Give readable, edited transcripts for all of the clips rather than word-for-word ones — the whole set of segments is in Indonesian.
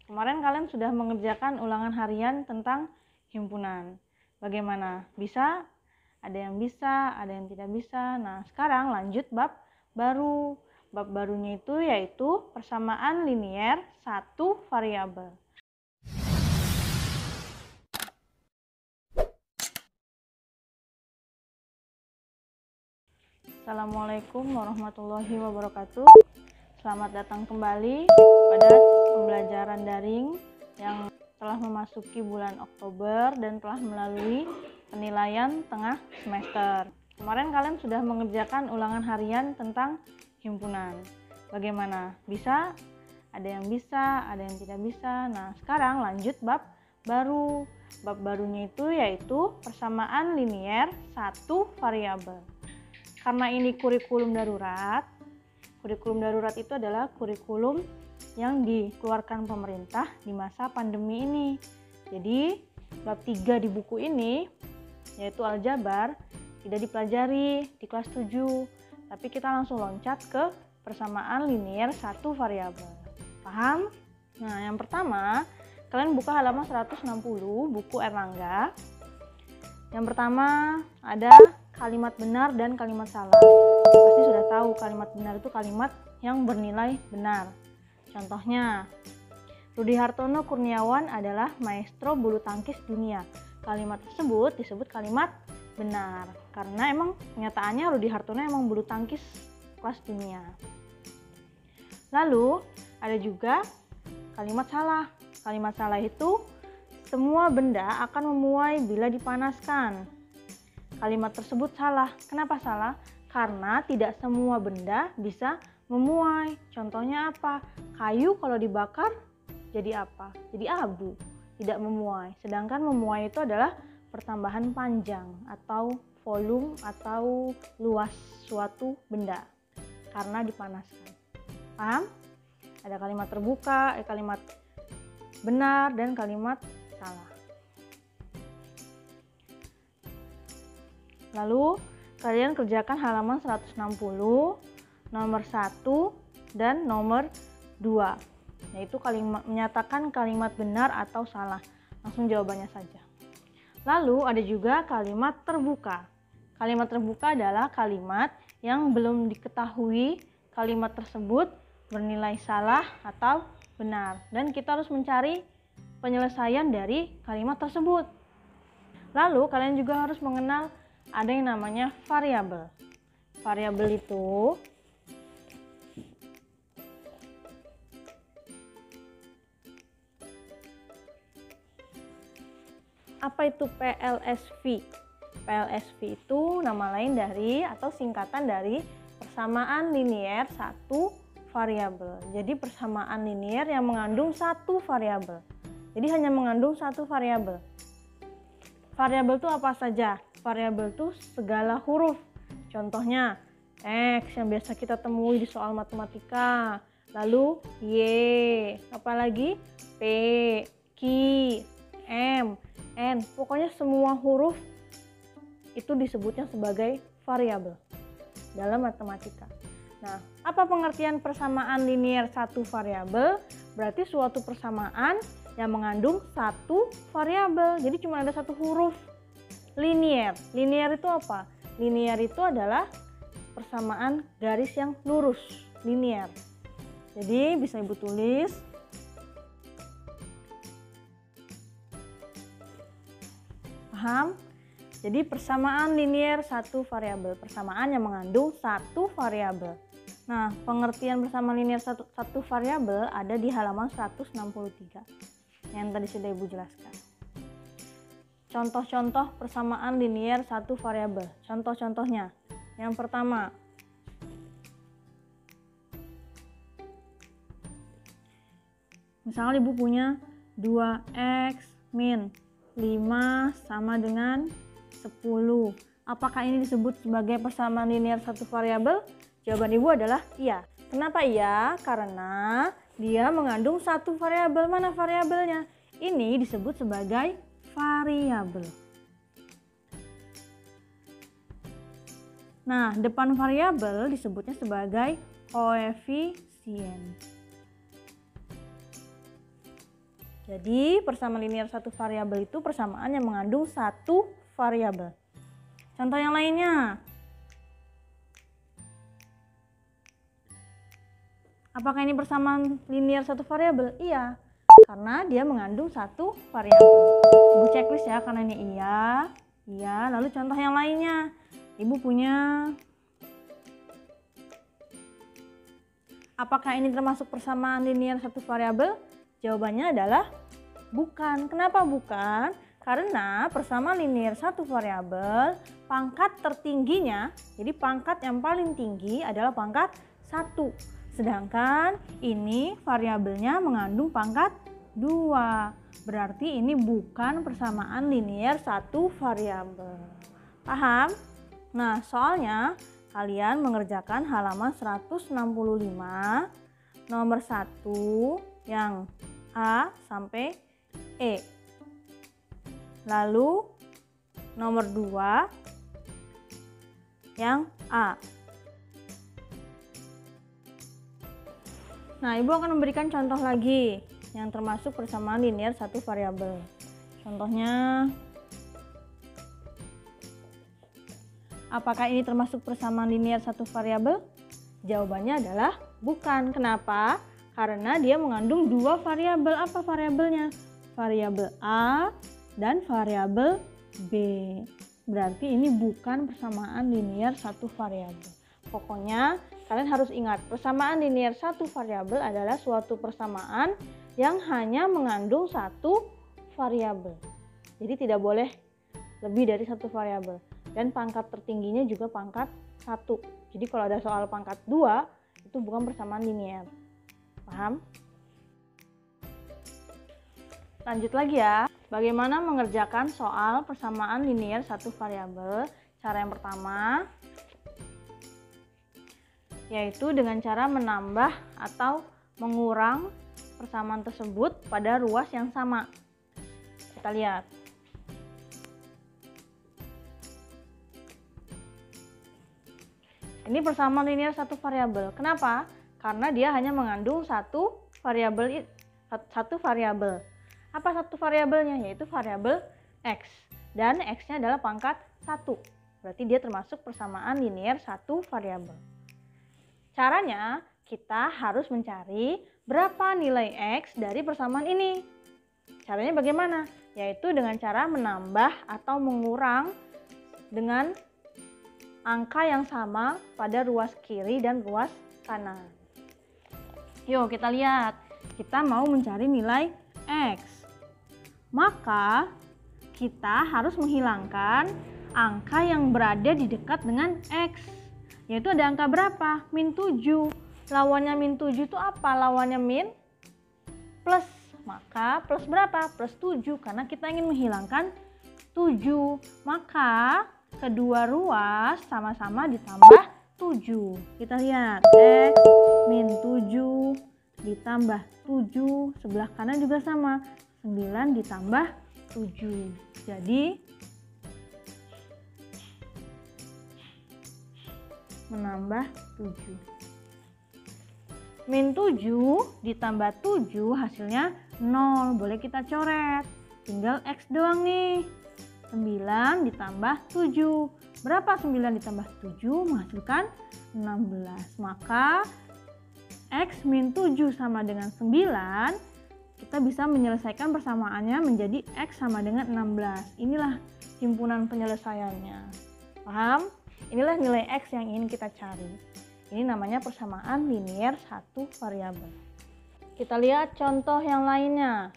Kemarin kalian sudah mengerjakan ulangan harian tentang himpunan. Bagaimana? Bisa? Ada yang bisa, ada yang tidak bisa. Nah, sekarang lanjut bab baru. Bab barunya itu yaitu persamaan linier satu variabel. Assalamualaikum warahmatullahi wabarakatuh. Selamat datang kembali pada pembelajaran daring yang telah memasuki bulan Oktober dan telah melalui penilaian tengah semester. Kemarin kalian sudah mengerjakan ulangan harian tentang himpunan. Bagaimana? Bisa? Ada yang bisa, ada yang tidak bisa. Nah, sekarang lanjut bab baru. Bab barunya itu yaitu persamaan linier satu variabel. Karena ini kurikulum darurat itu adalah kurikulum yang dikeluarkan pemerintah di masa pandemi ini. Jadi, bab 3 di buku ini, yaitu aljabar, tidak dipelajari di kelas 7, tapi kita langsung loncat ke persamaan linier satu variabel. Paham? Nah, yang pertama, kalian buka halaman 160 buku Erlangga. Yang pertama ada kalimat benar dan kalimat salah. Pasti sudah tahu kalimat benar itu kalimat yang bernilai benar. Contohnya, Rudi Hartono Kurniawan adalah maestro bulu tangkis dunia. Kalimat tersebut disebut kalimat benar karena emang kenyataannya Rudi Hartono emang bulu tangkis kelas dunia. Lalu ada juga kalimat salah. Kalimat salah itu semua benda akan memuai bila dipanaskan. Kalimat tersebut salah. Kenapa salah? Karena tidak semua benda bisa memuai. Contohnya apa? Kayu kalau dibakar jadi apa? Jadi abu, tidak memuai. Sedangkan memuai itu adalah pertambahan panjang atau volume atau luas suatu benda karena dipanaskan. Paham? Ada kalimat terbuka, kalimat benar dan kalimat salah. Lalu kalian kerjakan halaman 160 nomor 1 dan nomor 2, yaitu menyatakan kalimat benar atau salah. Langsung jawabannya saja. Lalu ada juga kalimat terbuka. Kalimat terbuka adalah kalimat yang belum diketahui kalimat tersebut bernilai salah atau benar, dan kita harus mencari penyelesaian dari kalimat tersebut. Lalu kalian juga harus mengenal ada yang namanya variabel. Variabel itu apa itu PLSV? PLSV itu nama lain dari atau singkatan dari persamaan linier satu variabel. Jadi persamaan linier yang mengandung satu variabel. Jadi hanya mengandung satu variabel. Variabel itu apa saja? Variabel itu segala huruf. Contohnya X yang biasa kita temui di soal matematika. Lalu Y, apalagi P, Q, M, N. Pokoknya semua huruf itu disebutnya sebagai variabel dalam matematika. Nah, apa pengertian persamaan linier satu variabel? Berarti suatu persamaan yang mengandung satu variabel. Jadi cuma ada satu huruf. Linier. Linier itu apa? Linier itu adalah persamaan garis yang lurus. Linier. Jadi bisa Ibu tulis. Paham? Jadi persamaan linier satu variabel. Persamaan yang mengandung satu variabel. Nah, pengertian persamaan linier satu variabel ada di halaman 163 yang tadi sudah Ibu jelaskan. Contoh-contoh persamaan linier satu variabel. Contoh-contohnya. Yang pertama, misalnya Ibu punya 2x min 5 sama dengan 10. Apakah ini disebut sebagai persamaan linier satu variabel? Jawaban Ibu adalah iya. Kenapa iya? Karena dia mengandung satu variabel. Mana variabelnya? Ini disebut sebagai variabel. Nah, depan variabel disebutnya sebagai koefisien. Jadi persamaan linear satu variabel itu persamaan yang mengandung satu variabel. Contoh yang lainnya. Apakah ini persamaan linear satu variabel? Iya, karena dia mengandung satu variabel. Ibu checklist ya, karena ini iya. Lalu contoh yang lainnya. Ibu punya. Apakah ini termasuk persamaan linear satu variabel? Jawabannya adalah bukan. Kenapa bukan? Karena persamaan linear satu variabel, pangkat tertingginya, jadi pangkat yang paling tinggi adalah pangkat 1. Sedangkan ini variabelnya mengandung pangkat 2. Berarti ini bukan persamaan linear satu variabel. Paham? Nah, soalnya kalian mengerjakan halaman 165 nomor 1 yang A sampai E. Lalu nomor 2 yang A. Nah, Ibu akan memberikan contoh lagi yang termasuk persamaan linear satu variabel. Contohnya, apakah ini termasuk persamaan linear satu variabel? Jawabannya adalah bukan. Kenapa? Karena dia mengandung dua variabel. Apa variabelnya? Variabel A dan variabel B. Berarti ini bukan persamaan linear satu variabel. Pokoknya kalian harus ingat, persamaan linear satu variabel adalah suatu persamaan yang hanya mengandung satu variabel. Jadi tidak boleh lebih dari satu variabel. Dan pangkat tertingginya juga pangkat 1. Jadi kalau ada soal pangkat 2, itu bukan persamaan linear. Paham? Lanjut lagi ya. Bagaimana mengerjakan soal persamaan linear satu variabel? Cara yang pertama yaitu dengan cara menambah atau mengurang persamaan tersebut pada ruas yang sama. Kita lihat. Ini persamaan linear satu variabel. Kenapa? Karena dia hanya mengandung satu variabel. Apa satu variabelnya? Yaitu variabel X. Dan X-nya adalah pangkat 1. Berarti dia termasuk persamaan linear satu variabel. Caranya, kita harus mencari berapa nilai X dari persamaan ini. Caranya bagaimana? Yaitu dengan cara menambah atau mengurang dengan angka yang sama pada ruas kiri dan ruas kanan. Yuk kita lihat, kita mau mencari nilai X. Maka kita harus menghilangkan angka yang berada di dekat dengan X. Yaitu ada angka berapa? Min 7. Lawannya min 7 itu apa? Lawannya min plus. Maka plus berapa? Plus 7. Karena kita ingin menghilangkan 7. Maka kedua ruas sama-sama ditambah 7. Kita lihat. X min 7 ditambah 7. Sebelah kanan juga sama. 9 ditambah 7. Jadi menambah 7. Min 7 ditambah 7 hasilnya 0. Boleh kita coret. Tinggal X doang nih. 9 ditambah 7. Berapa 9 ditambah 7? Menghasilkan 16. Maka X min 7 sama dengan 9. Kita bisa menyelesaikan persamaannya menjadi X sama dengan 16. Inilah himpunan penyelesaiannya. Paham? Inilah nilai X yang ingin kita cari. Ini namanya persamaan linear satu variabel. Kita lihat contoh yang lainnya.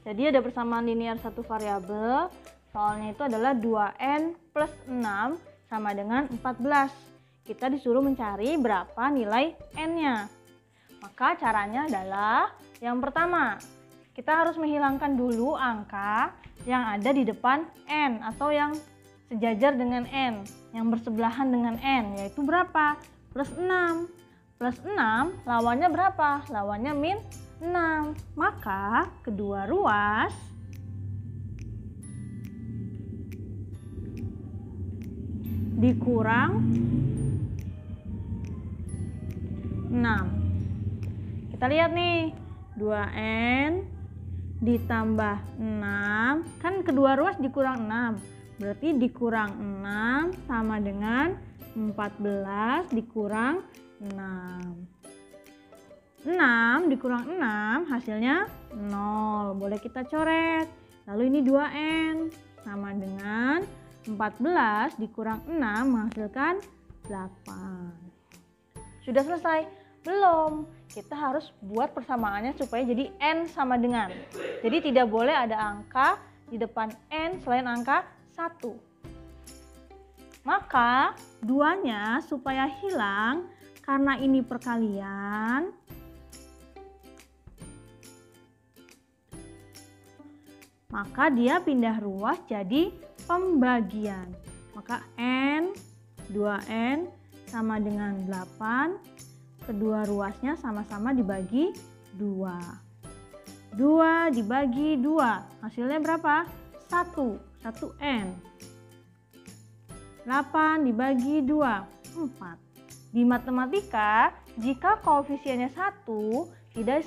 Jadi ada persamaan linear satu variabel. Soalnya itu adalah 2n plus 6 sama dengan 14. Kita disuruh mencari berapa nilai n-nya. Maka caranya adalah yang pertama, kita harus menghilangkan dulu angka yang ada di depan n atau yang sejajar dengan n, yang bersebelahan dengan n, yaitu berapa? Plus 6. Plus 6 lawannya berapa? Lawannya min 6. Maka kedua ruas dikurang 6. Kita lihat nih, 2N ditambah 6, kan kedua ruas dikurang 6, berarti dikurang 6 sama dengan 14 dikurang 6. 6 dikurang 6 hasilnya 0, boleh kita coret. Lalu ini 2N sama dengan 14 dikurang 6 menghasilkan 8. Sudah selesai? Belum. Kita harus buat persamaannya supaya jadi N sama dengan. Jadi tidak boleh ada angka di depan N selain angka 1. Maka duanya supaya hilang, karena ini perkalian, maka dia pindah ruas jadi pembagian. Maka N, 2N sama dengan 8. Kedua ruasnya sama-sama dibagi 2. 2 dibagi 2. Hasilnya berapa? 1. 1N. 8 dibagi 2. 4. Di matematika, jika koefisiennya 1, tidak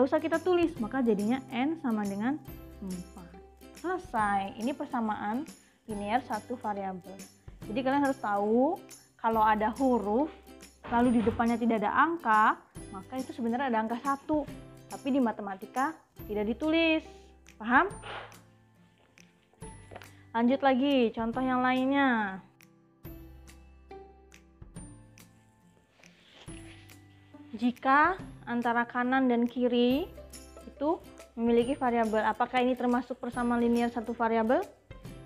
usah kita tulis. Maka jadinya N sama dengan 4. Selesai. Ini persamaan linear satu variabel. Jadi kalian harus tahu kalau ada huruf lalu di depannya tidak ada angka, maka itu sebenarnya ada angka 1. Tapi di matematika tidak ditulis. Paham? Lanjut lagi, contoh yang lainnya. Jika antara kanan dan kiri itu memiliki variabel, apakah ini termasuk persamaan linear satu variabel?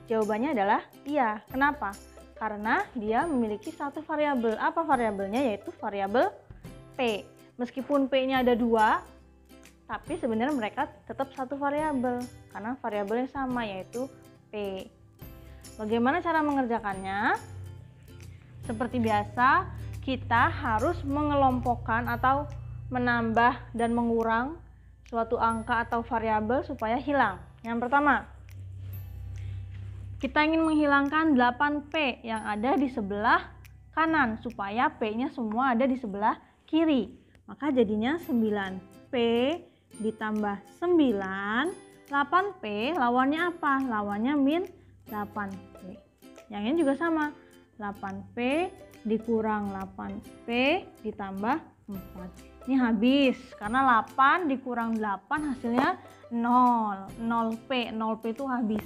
Jawabannya adalah iya. Kenapa? Karena dia memiliki satu variabel. Apa variabelnya? Yaitu variabel P. Meskipun P-nya ada 2, tapi sebenarnya mereka tetap satu variabel karena variabelnya sama, yaitu P. Bagaimana cara mengerjakannya? Seperti biasa, kita harus mengelompokkan atau menambah dan mengurang suatu angka atau variabel supaya hilang. Yang pertama, kita ingin menghilangkan 8P yang ada di sebelah kanan supaya P-nya semua ada di sebelah kiri. Maka jadinya 9P ditambah 9. 8P lawannya apa? Lawannya min 8P. Yang ini juga sama. 8P dikurang 8P ditambah 4. Ini habis karena 8 dikurang 8 hasilnya 0. 0P. 0P itu habis.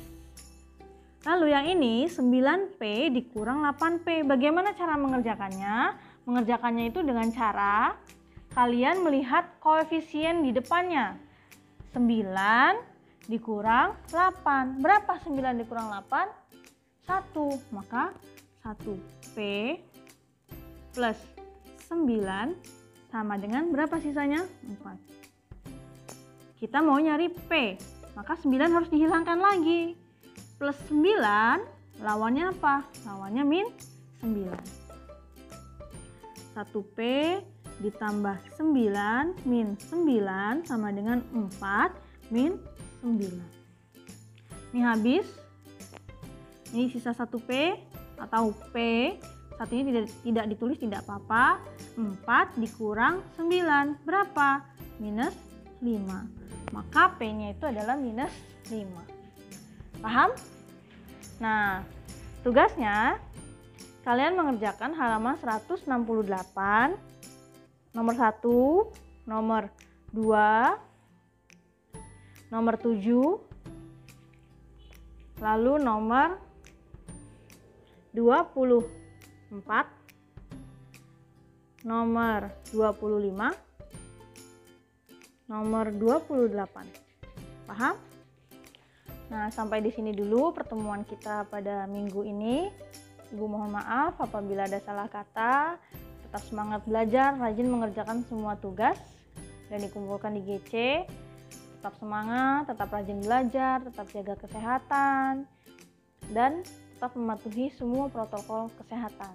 Lalu yang ini 9P dikurang 8P. Bagaimana cara mengerjakannya? Mengerjakannya itu dengan cara kalian melihat koefisien di depannya. 9 dikurang 8. Berapa 9 dikurang 8? 1. Maka 1P plus 9 sama dengan berapa sisanya? 4. Kita mau nyari P. Maka 9 harus dihilangkan lagi. Plus 9 lawannya apa? Lawannya min 9. 1P ditambah 9 min 9 sama dengan 4 min 9. Ini habis. Ini sisa 1P atau P. Satunya tidak ditulis, tidak apa-apa. 4 dikurang 9. Berapa? Minus 5. Maka P-nya itu adalah minus 5. Paham? Nah, tugasnya kalian mengerjakan halaman 168, nomor 1, nomor 2, nomor 7, lalu nomor 24, nomor 25, nomor 28. Paham? Nah, sampai di sini dulu pertemuan kita pada minggu ini. Ibu mohon maaf apabila ada salah kata. Tetap semangat belajar, rajin mengerjakan semua tugas dan dikumpulkan di GC. Tetap semangat, tetap rajin belajar, tetap jaga kesehatan, dan tetap mematuhi semua protokol kesehatan.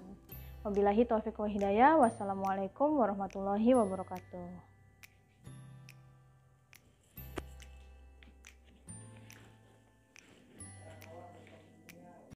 Wabillahi taufiq wa hidayah. Wassalamualaikum warahmatullahi wabarakatuh.